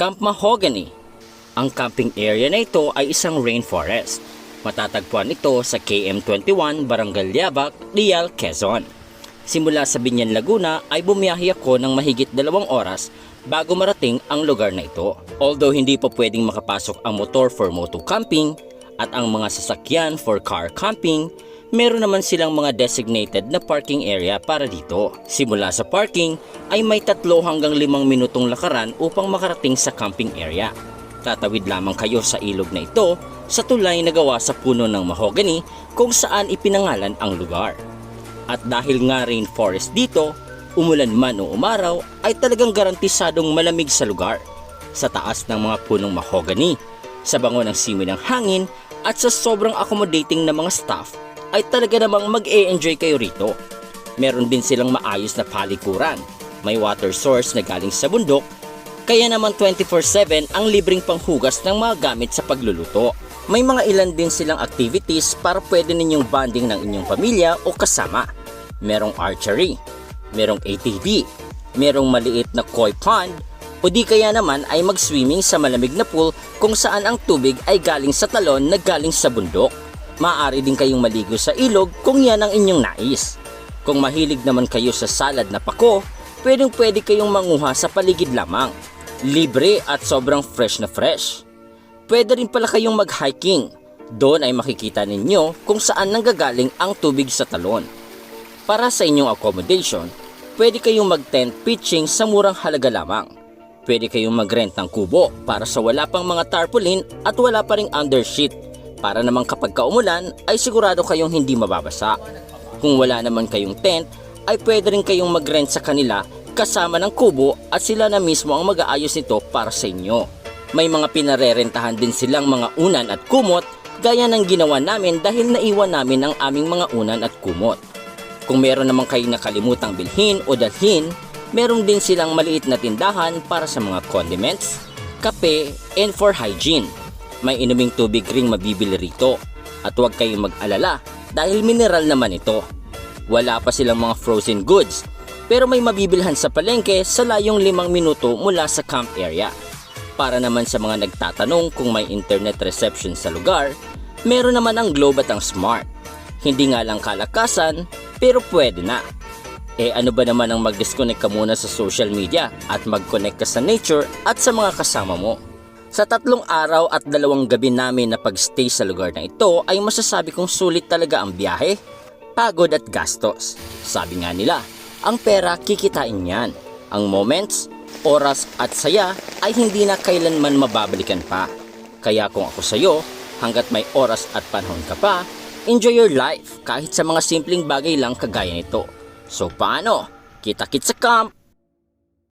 Camp Mahogany. Ang camping area na ito ay isang rainforest. Matatagpuan ito sa KM21, Barangay Liabac, Real, Quezon. Simula sa Binyan, Laguna ay bumiyahe ako ng mahigit 2 oras bago marating ang lugar na ito. Although hindi pa pwedeng makapasok ang motor for moto camping at ang mga sasakyan for car camping, meron naman silang mga designated na parking area para dito. Simula sa parking ay may 3 hanggang 5 minutong lakaran upang makarating sa camping area. Tatawid lamang kayo sa ilog na ito sa tulay na gawa sa puno ng mahogany kung saan ipinangalan ang lugar. At dahil nga rainforest dito, umulan man o umaraw ay talagang garantisadong malamig sa lugar. Sa taas ng mga punong mahogany, sa bango ng simoy ng hangin at sa sobrang accommodating na mga staff ay talaga namang mag-e-enjoy kayo rito. Meron din silang maayos na palikuran, may water source na galing sa bundok, kaya naman 24/7 ang libreng panghugas ng mga gamit sa pagluluto. May mga ilan din silang activities para pwede ninyong bonding ng inyong pamilya o kasama. Merong archery, merong ATV, merong maliit na koi pond, o di kaya naman ay mag-swimming sa malamig na pool kung saan ang tubig ay galing sa talon na galing sa bundok. Maaari din kayong maligo sa ilog kung yan ang inyong nais. Kung mahilig naman kayo sa salad na pako, pwede kayong manguha sa paligid lamang. Libre at sobrang fresh na fresh. Pwede rin pala kayong mag-hiking. Doon ay makikita ninyo kung saan nanggagaling ang tubig sa talon. Para sa inyong accommodation, pwede kayong mag-tent pitching sa murang halaga lamang. Pwede kayong mag-rent ng kubo para sa wala pang mga tarpaulin at wala pa ring undersheet, para namang kapag kaumulan ay sigurado kayong hindi mababasa. Kung wala naman kayong tent, ay pwede rin kayong mag-rent sa kanila kasama ng kubo at sila na mismo ang mag-aayos nito para sa inyo. May mga pinarerentahan din silang mga unan at kumot gaya ng ginawa namin dahil naiwan namin ang aming mga unan at kumot. Kung meron naman kayong nakalimutang bilhin o dalhin, meron din silang maliit na tindahan para sa mga condiments, kape, and for hygiene. May inuming tubig ring mabibili rito at huwag kayong mag-alala dahil mineral naman ito. Wala pa silang mga frozen goods pero may mabibilhan sa palengke sa layong 5 minuto mula sa camp area. Para naman sa mga nagtatanong kung may internet reception sa lugar, meron naman ang Globe at ang Smart. Hindi nga lang kalakasan pero pwede na. Ano ba naman ang mag-disconnect ka muna sa social media at mag-connect ka sa nature at sa mga kasama mo. Sa 3 araw at 2 gabi namin na pag-stay sa lugar na ito ay masasabi kong sulit talaga ang biyahe, pagod at gastos. Sabi nga nila, ang pera kikitain yan. Ang moments, oras at saya ay hindi na kailanman mababalikan pa. Kaya kung ako sa'yo, hanggat may oras at panahon ka pa, enjoy your life kahit sa mga simpleng bagay lang kagaya nito. So paano? Kita-kits sa camp!